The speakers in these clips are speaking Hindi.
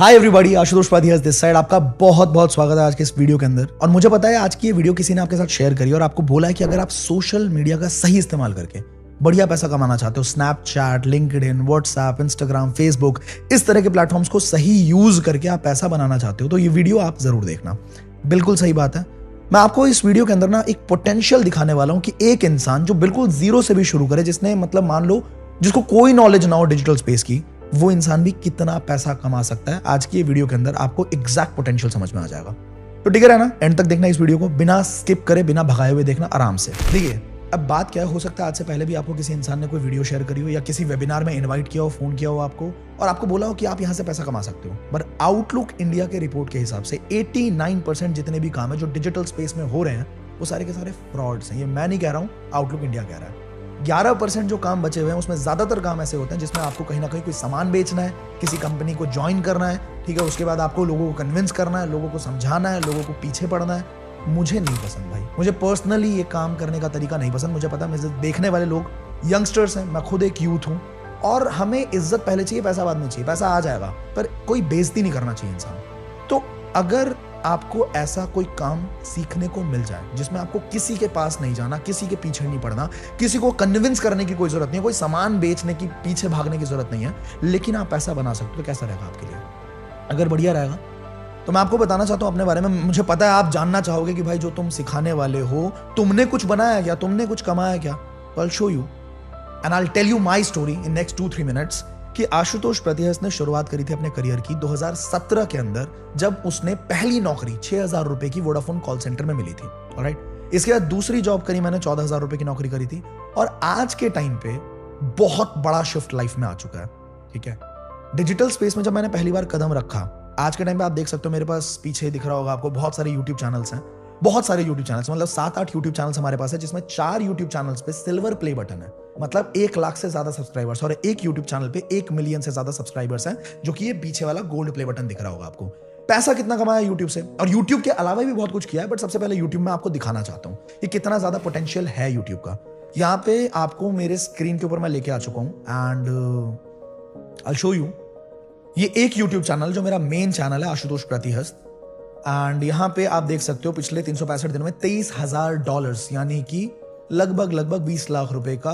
Hi everybody, Ashutosh Padhiya this side. आपका बहुत बहुत स्वागत है आज के इस वीडियो के अंदर। और मुझे पता है आज की ये वीडियो किसी ने आपके साथ शेयर करी और आपको बोला है कि अगर आप सोशल मीडिया का सही इस्तेमाल करके बढ़िया पैसा कमाना चाहते हो, Snapchat, LinkedIn, WhatsApp, Instagram, Facebook, इस तरह के प्लेटफॉर्म्स को सही यूज करके आप पैसा बनाना चाहते हो तो ये वीडियो आप जरूर देखना। बिल्कुल सही बात है। मैं आपको इस वीडियो के अंदर ना एक पोटेंशियल दिखाने वाला हूं कि एक इंसान जो बिल्कुल जीरो से भी शुरू करे, जिसने मतलब मान लो जिसको कोई नॉलेज ना हो डिजिटल स्पेस की, वो इंसान भी कितना पैसा कमा सकता है। आज की ये वीडियो के अंदर आपको एग्जैक्ट पोटेंशियल समझ में आ जाएगा। तो ठीक है ना, एंड तक देखना इस वीडियो को, बिना स्किप करे, बिना भगाए हुए देखना आराम से। देखिए अब बात क्या हो सकता है, आज से पहले भी आपको किसी इंसान ने कोई वीडियो शेयर करी हो या किसी वेबिनार में इनवाइट किया हो, फोन किया हो आपको और आपको बोला हो कि आप यहां से पैसा कमा सकते हो। पर आउटलुक इंडिया के रिपोर्ट के हिसाब से 89% जितने भी काम है जो डिजिटल स्पेस में हो रहे हैं वो सारे के सारे फ्रॉड्स हैं। ये मैं नहीं कह रहा हूं, आउटलुक इंडिया कह रहा है। 11% जो काम बचे हुए हैं उसमें ज्यादातर काम ऐसे होते हैं जिसमें आपको कहीं ना कहीं कोई सामान बेचना है, किसी कंपनी को ज्वाइन करना है, ठीक है, उसके बाद आपको लोगों को कन्विंस करना है, लोगों को समझाना है, लोगों को पीछे पड़ना है। मुझे नहीं पसंद भाई, मुझे पर्सनली ये काम करने का तरीका नहीं पसंद। मुझे पता है मुझे देखने वाले लोग यंगस्टर्स हैं, मैं खुद एक यूथ हूं और हमें इज्जत पहले चाहिए, पैसा बाद में चाहिए। पैसा आ जाएगा पर कोई बेइज्जती नहीं करना चाहिए इंसान। तो अगर आपको ऐसा कोई काम सीखने को मिल जाए जिसमें आपको किसी के पास नहीं जाना, किसी के पीछे नहीं पड़ना, किसी को कन्विंस करने की कोई जरूरत नहीं है, कोई सामान बेचने की पीछे भागने की जरूरत नहीं है, लेकिन आप पैसा बना सकते हो, तो कैसा रहेगा आपके लिए? अगर बढ़िया रहेगा तो मैं आपको बताना चाहता हूं अपने बारे में। मुझे पता है आप जानना चाहोगे कि भाई जो तुम सिखाने वाले हो, तुमने कुछ बनाया क्या, तुमने कुछ कमाया क्या? I will show you and I will tell you my story in next 2-3 minutes कि आशुतोष प्रतिहस ने शुरुआत करी थी अपने करियर की 2017 के अंदर, जब उसने पहली नौकरी 6,000 रुपए की वोडाफोन कॉल सेंटर में मिली थी। ऑलराइट, इसके बाद दूसरी जॉब करी मैंने, 14,000 रुपए की नौकरी करी थी। और आज के टाइम पे बहुत बड़ा शिफ्ट लाइफ में आ चुका है। ठीक है, डिजिटल स्पेस में जब मैंने पहली बार कदम रखा, आज के टाइम पे आप देख सकते हो मेरे पास पीछे दिख रहा होगा आपको बहुत सारे यूट्यूब चैनल्स हैं, बहुत सारे यूट्यूब चैनल्स, मतलब 7-8 यूट्यूब चैनल्स हमारे पास है, जिसमें 4 यूट्यूब चैनल्स पे सिल्वर प्ले बटन है, मतलब 1 लाख से ज्यादा सब्सक्राइबर्स, और एक यूट्यूब चैनल पे 1 मिलियन से ज्यादा सब्सक्राइबर्स हैं, जो कि ये पीछे वाला गोल्ड प्ले बटन दिख रहा होगा आपको। पैसा कितना कमाया यूट्यूब से, और यूट्यूब के अलावा भी बहुत कुछ किया है, बट सबसे पहले यूट्यूब में आपको दिखाना चाहता हूं कि कितना ज्यादा पोटेंशियल है यूट्यूब का। यहाँ पे आपको मेरे स्क्रीन के ऊपर मैं लेके आ चुका हूं and I will show you. ये एक यूट्यूब चैनल जो मेरा मेन चैनल है, आशुतोष प्रतिहस, एंड यहाँ पे आप देख सकते हो पिछले 365 दिनों में $23,000 यानी कि लगभग 20 लाख रुपए का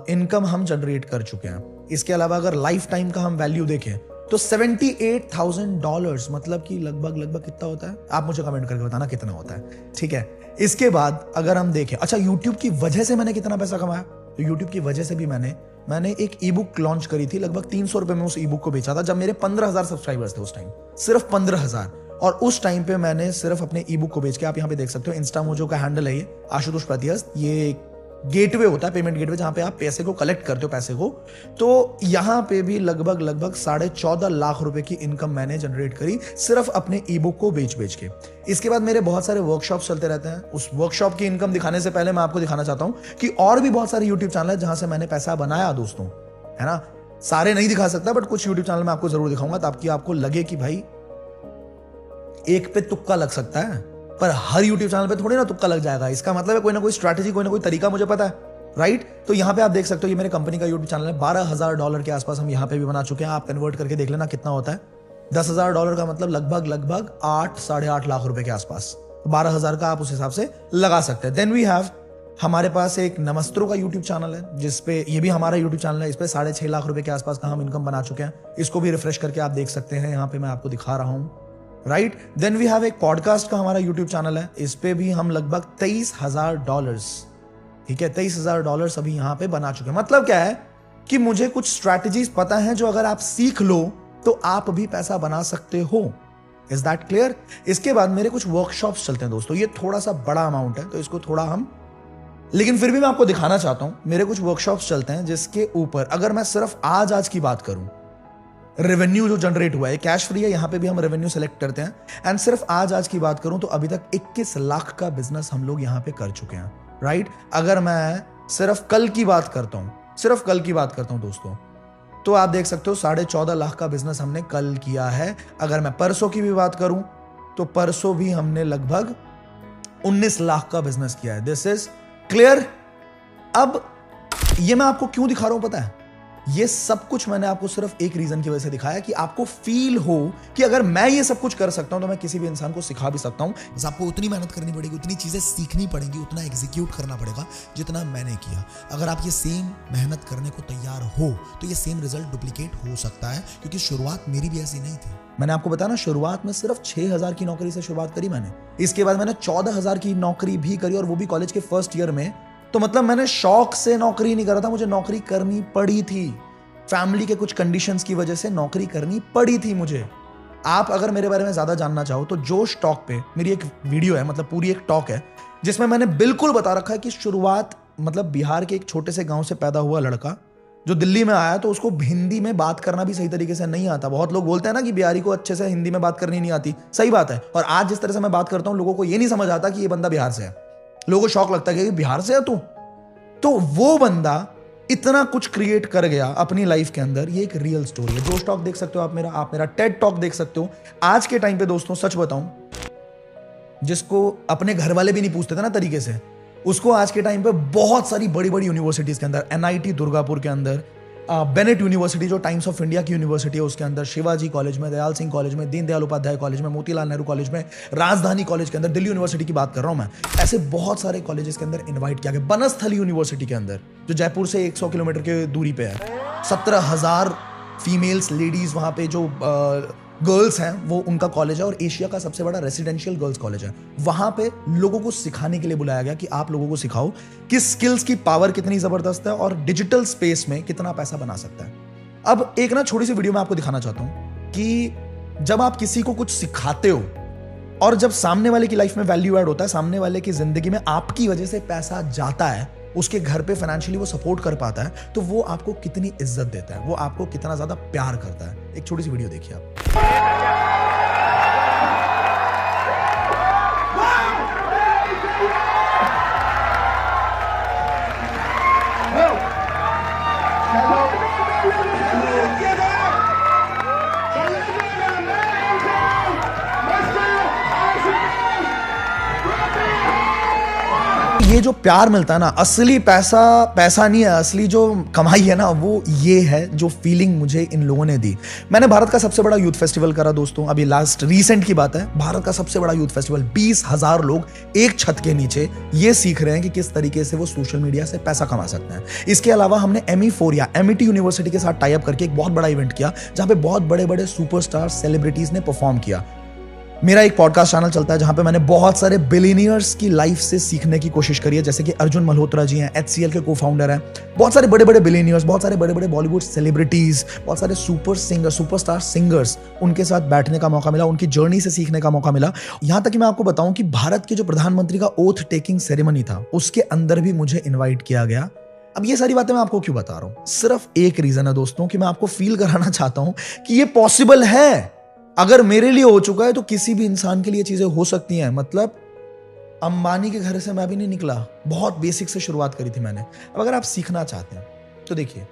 इनकम हम जनरेट कर चुके हैं। इसके अलावा अगर लाइफ टाइम का हम वैल्यू देखें तो $78,000, मतलब कि लगभग कितना होता है, आप मुझे कमेंट करके बताना कितना होता है। ठीक है, इसके बाद अगर हम देखें, अच्छा यूट्यूब की वजह से मैंने कितना पैसा कमाया, तो यूट्यूब की वजह से भी मैंने एक ई बुक लॉन्च करी थी, लगभग 300 रुपए में उस ई बुक को बेचा था, जब मेरे 15,000 सब्सक्राइबर्स थे उस टाइम, सिर्फ 15,000। और उस टाइम पे मैंने सिर्फ अपने ई बुक को बेच के, आप यहाँ पे देख सकते हो इंस्टा मोजो का हैंडल है ये, आशुतोष प्रतिहस, ये गेटवे होता है, पेमेंट गेटवे, जहां पे आप पैसे को कलेक्ट करते हो पैसे को। तो यहाँ पे भी लगभग 14.5 लाख रुपए की इनकम मैंने जनरेट करी सिर्फ अपने ई बुक को बेच के। इसके बाद मेरे बहुत सारे वर्कशॉप चलते रहते हैं। उस वर्कशॉप की इनकम दिखाने से पहले मैं आपको दिखाना चाहता हूं कि और भी बहुत सारे यूट्यूब चैनल है जहां से मैंने पैसा बनाया दोस्तों, है ना। सारे नहीं दिखा सकता, बट कुछ यूट्यूब चैनल मैं आपको जरूर दिखाऊंगा ताकि आपको लगे कि भाई एक पे तुक्का लग सकता है, पर हर यूट्यूब चैनल पे थोड़ी ना तुक्का लग जाएगा। इसका मतलब है कोई ना कोई स्ट्रैटेजी, कोई ना कोई तरीका मुझे पता है, राइट। तो यहाँ पे आप देख सकते हो ये मेरे कंपनी का यूट्यूब चैनल है, $12,000 के आसपास हम यहाँ पे भी बना चुके हैं। आप कन्वर्ट करके देख लेना कितना होता है। $10,000 का मतलब लगभग 8-8.5 लाख रुपए के आसपास। 12,000 का आप उस हिसाब से लगा सकते हैं। देन वी हैव, हमारे पास एक नमस्त्रो का यूट्यूब चैनल है, जिसपे ये भी हमारा यूट्यूब चैनल है, इस पे 6.5 लाख रुपए के आसपास का हम इनकम बना चुके हैं। इसको भी रिफ्रेश करके आप देख सकते हैं, यहाँ पे मैं आपको दिखा रहा हूँ, राइट। देन वी हैव एक पॉडकास्ट का हमारा यूट्यूब चैनल है, इस पे भी हम लगभग $23,000, ठीक है, $23,000 अभी यहां पे बना चुके हैं। मतलब क्या है कि मुझे कुछ स्ट्रैटेजीज पता है जो अगर आप सीख लो तो आप भी पैसा बना सकते हो। Is that clear? इसके बाद मेरे कुछ वर्कशॉप्स चलते हैं दोस्तों, ये थोड़ा सा बड़ा अमाउंट है तो इसको थोड़ा हम, लेकिन फिर भी मैं आपको दिखाना चाहता हूं। मेरे कुछ वर्कशॉप्स चलते हैं जिसके ऊपर अगर मैं सिर्फ आज की बात करूं, रेवेन्यू जो जनरेट हुआ है, कैश फ्री है, यहां पे भी हम रेवेन्यू सेलेक्ट करते हैं, एंड सिर्फ आज की बात करूं तो अभी तक 21 लाख का बिजनेस हम लोग यहां पे कर चुके हैं, राइट। अगर मैं सिर्फ कल की बात करता हूं दोस्तों, तो आप देख सकते हो 14.5 लाख का बिजनेस हमने कल किया है। अगर मैं परसों की भी बात करूं तो परसों भी हमने लगभग 19 लाख का बिजनेस किया है। This is clear. अब ये मैं आपको क्यों दिखा रहा हूं पता है? ये सब कुछ मैंने आपको सिर्फ एक रीजन की वजह से दिखाया कि आपको फील हो कि अगर मैं ये सब कुछ कर सकता हूं तो मैं किसी भी इंसान को सिखा भी सकता हूं। बस आपको उतनी मेहनत करनी पड़ेगी, उतनी चीजें सीखनी पड़ेंगी, उतना एग्जीक्यूट करना पड़ेगा जितना मैंने किया। अगर आप ये सेम मेहनत करने को तैयार हो तो ये सेम रिजल्ट डुप्लीकेट हो सकता है, क्योंकि शुरुआत मेरी भी ऐसी नहीं थी। मैंने आपको बताया ना, शुरुआत में सिर्फ 6,000 की नौकरी से शुरुआत करी मैंने। इसके बाद मैंने 14,000 की नौकरी भी करी, और वो भी कॉलेज के फर्स्ट ईयर में। तो मतलब मैंने शौक से नौकरी नहीं करा था, मुझे नौकरी करनी पड़ी थी। फैमिली के कुछ कंडीशंस की वजह से नौकरी करनी पड़ी थी मुझे। आप अगर मेरे बारे में ज्यादा जानना चाहो तो जोश टॉक पे मेरी एक वीडियो है, मतलब पूरी एक टॉक है, जिसमें मैंने बिल्कुल बता रखा है कि शुरुआत, मतलब बिहार के एक छोटे से गांव से पैदा हुआ लड़का जो दिल्ली में आया, तो उसको हिंदी में बात करना भी सही तरीके से नहीं आता। बहुत लोग बोलते हैं ना कि बिहारी को अच्छे से हिंदी में बात करनी नहीं आती, सही बात है। और आज जिस तरह से मैं बात करता हूं, लोगों को ये नहीं समझ आता कि ये बंदा बिहार से है। लोगों को शौक लगता है कि बिहार से है तू। तो वो बंदा इतना कुछ क्रिएट कर गया अपनी लाइफ के अंदर। ये एक रियल स्टोरी है। जोश टॉक देख सकते हो आप मेरा टेड टॉक देख सकते हो। आज के टाइम पे दोस्तों सच बताऊं, जिसको अपने घर वाले भी नहीं पूछते थे ना तरीके से, उसको आज के टाइम पे बहुत सारी बड़ी बड़ी यूनिवर्सिटीज के अंदर, NIT दुर्गापुर के अंदर, बेनेट यूनिवर्सिटी जो टाइम्स ऑफ इंडिया की यूनिवर्सिटी है उसके अंदर, शिवाजी कॉलेज में, दयाल सिंह कॉलेज में, दीनदयाल उपाध्याय कॉलेज में, मोतीलाल नेहरू कॉलेज में, राजधानी कॉलेज के अंदर, दिल्ली यूनिवर्सिटी की बात कर रहा हूं मैं, ऐसे बहुत सारे कॉलेजेस के अंदर इनवाइट किया गया। बनस्थली यूनिवर्सिटी के अंदर जो जयपुर से 100 किलोमीटर के दूरी पे है, 17,000 फीमेल्स लेडीज वहां पे जो गर्ल्स हैं वो उनका कॉलेज है, और एशिया का सबसे बड़ा रेसिडेंशियल गर्ल्स कॉलेज है। वहां पे लोगों को सिखाने के लिए बुलाया गया कि आप लोगों को सिखाओ कि स्किल्स की पावर कितनी जबरदस्त है और डिजिटल स्पेस में कितना पैसा बना सकता है। अब एक ना छोटी सी वीडियो में आपको दिखाना चाहता हूं कि जब आप किसी को कुछ सिखाते हो और जब सामने वाले की लाइफ में वैल्यू ऐड होता है, सामने वाले की जिंदगी में आपकी वजह से पैसा जाता है, उसके घर पे फाइनेंशियली वो सपोर्ट कर पाता है, तो वो आपको कितनी इज्जत देता है, वो आपको कितना ज्यादा प्यार करता है। एक छोटी सी वीडियो देखिए आप। ये जो प्यार मिलता है ना, असली पैसा नहीं है, असली जो कमाई है ना वो ये है जो फीलिंग मुझे इन लोगों ने दी। मैंने भारत का सबसे बड़ा यूथ फेस्टिवल करा दोस्तों, अभी लास्ट रिसेंट की बात है। भारत का सबसे बड़ा यूथ फेस्टिवल, 20,000 लोग एक छत के नीचे ये सीख रहे हैं कि किस तरीके से वो सोशल मीडिया से पैसा कमा सकते हैं। इसके अलावा हमने MEFOR या MIT यूनिवर्सिटी के साथ टाई अप करके एक बहुत बड़ा इवेंट किया, जहां पे बहुत बड़े बड़े सुपरस्टार सेलिब्रिटीज ने परफॉर्म किया। मेरा एक पॉडकास्ट चैनल चलता है जहां पे मैंने बहुत सारे बिलियनियर्स की लाइफ से सीखने की कोशिश करी है, जैसे कि अर्जुन मल्होत्रा जी हैं, HCL के को-फाउंडर हैं, बहुत सारे बड़े बड़े बिलियनियर्स, बहुत सारे बड़े बड़े बॉलीवुड सेलिब्रिटीज, बहुत सारे सुपरस्टार सिंगर्स, उनके साथ बैठने का मौका मिला, उनकी जर्नी से सीखने का मौका मिला। यहां तक कि मैं आपको बताऊं कि भारत के जो प्रधानमंत्री का ओथ टेकिंग सेरेमनी था, उसके अंदर भी मुझे इन्वाइट किया गया। अब ये सारी बातें मैं आपको क्यों बता रहा हूं? सिर्फ एक रीजन है दोस्तों, कि मैं आपको फील कराना चाहता हूं कि ये पॉसिबल है। अगर मेरे लिए हो चुका है तो किसी भी इंसान के लिए चीजें हो सकती हैं। मतलब अंबानी के घर से मैं भी नहीं निकला, बहुत बेसिक से शुरुआत करी थी मैंने। अब अगर आप सीखना चाहते हैं तो देखिए,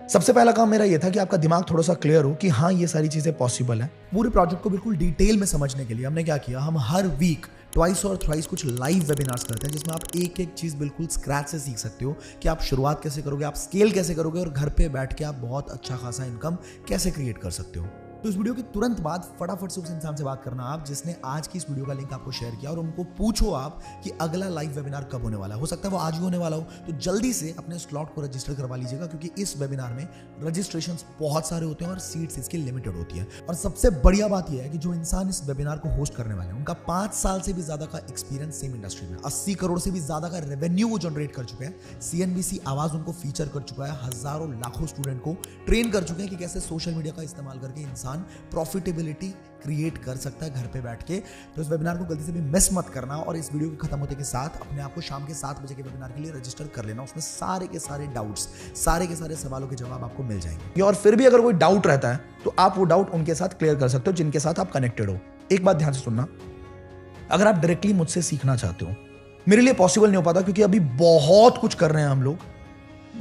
सबसे पहला काम मेरा ये था कि आपका दिमाग थोड़ा सा क्लियर हो कि हाँ ये सारी चीजें पॉसिबल है। पूरे प्रोजेक्ट को बिल्कुल डिटेल में समझने के लिए हमने क्या किया, हम हर वीक ट्वाइस और थ्राइस कुछ लाइव वेबिनार्स करते हैं, जिसमें आप एक एक चीज बिल्कुल स्क्रैच से सीख सकते हो कि आप शुरुआत कैसे करोगे, आप स्केल कैसे करोगे, और घर पे बैठ के आप बहुत अच्छा खासा इनकम कैसे क्रिएट कर सकते हो। तो इस वीडियो के तुरंत बाद फटाफट से उस इंसान से बात करना आप जिसने आज की इस वीडियो का लिंक आपको शेयर किया, और उनको पूछो आप कि अगला लाइव वेबिनार कब होने वाला है। हो सकता है वो आज ही होने वाला हो, तो जल्दी से अपने स्लॉट को रजिस्टर करवा लीजिएगा, क्योंकि इस वेबिनार में रजिस्ट्रेशंस बहुत सारे होते हैं और सीट्स इसकी लिमिटेड होती है। और सबसे बढ़िया बात यह है कि जो इंसान इस वेबिनार को होस्ट करने वाले हैं, उनका 5 साल से भी ज्यादा का एक्सपीरियंस सेम इंडस्ट्री में, 80 करोड़ से भी ज्यादा का रेवेन्यू वो जनरेट कर चुके हैं, CNBC आवाज उनको फीचर कर चुका है, हजारों लाखों स्टूडेंट को ट्रेन कर चुके हैं कि कैसे सोशल मीडिया का इस्तेमाल करके इंसान प्रॉफिटेबिलिटी क्रिएट कर सकता है घर पे बैठ के। तो इस वेबिनार को गलती से भी मिस मत करना, और इस वीडियो के खत्म होते के साथ अपने आप को शाम के 7 बजे के वेबिनार के लिए रजिस्टर कर लेना। उसमें सारे के सारे डाउट्स, सारे के सारे सवालों के जवाब आपको मिल जाएंगे। और फिर भी अगर कोई डाउट रहता है तो आप वो डाउट उनके साथ क्लियर कर सकते हो जिनके साथ आप कनेक्टेड हो। एक बात ध्यान से सुनना, अगर आप डायरेक्टली मुझसे सीखना चाहते हो, मेरे लिए पॉसिबल नहीं हो पाता, क्योंकि अभी बहुत कुछ कर रहे हैं हम लोग।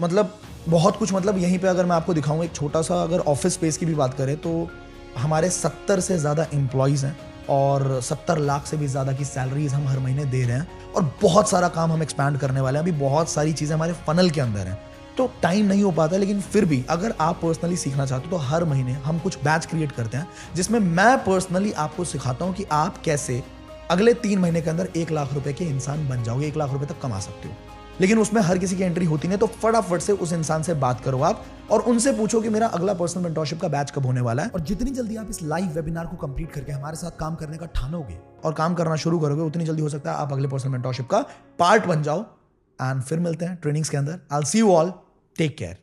मतलब बहुत कुछ, मतलब यहीं पे अगर मैं आपको दिखाऊं, एक छोटा सा अगर ऑफिस स्पेस की भी बात करें तो हमारे 70 से ज़्यादा एम्प्लॉयज़ हैं, और 70 लाख से भी ज़्यादा की सैलरीज हम हर महीने दे रहे हैं, और बहुत सारा काम हम एक्सपैंड करने वाले हैं। अभी बहुत सारी चीज़ें हमारे फनल के अंदर हैं। तो टाइम नहीं हो पाता, लेकिन फिर भी अगर आप पर्सनली सीखना चाहते हो तो हर महीने हम कुछ बैच क्रिएट करते हैं जिसमें मैं पर्सनली आपको सिखाता हूं कि आप कैसे अगले 3 महीने के अंदर 1 लाख रुपए के इंसान बन जाओगे, 1 लाख रुपए तक कमा सकते हो। लेकिन उसमें हर किसी की एंट्री होती नहीं, तो फटाफट से उस इंसान से बात करो आप और उनसे पूछो कि मेरा अगला पर्सनल मेंटरशिप का बैच कब होने वाला है। और जितनी जल्दी आप इस लाइव वेबिनार को कंप्लीट करके हमारे साथ काम करने का ठानोगे और काम करना शुरू करोगे, उतनी जल्दी हो सकता है आप अगले पर्सनल मेंटरशिप का पार्ट बन जाओ। एंड फिर मिलते हैं ट्रेनिंग्स के अंदर। I will see you all, take care.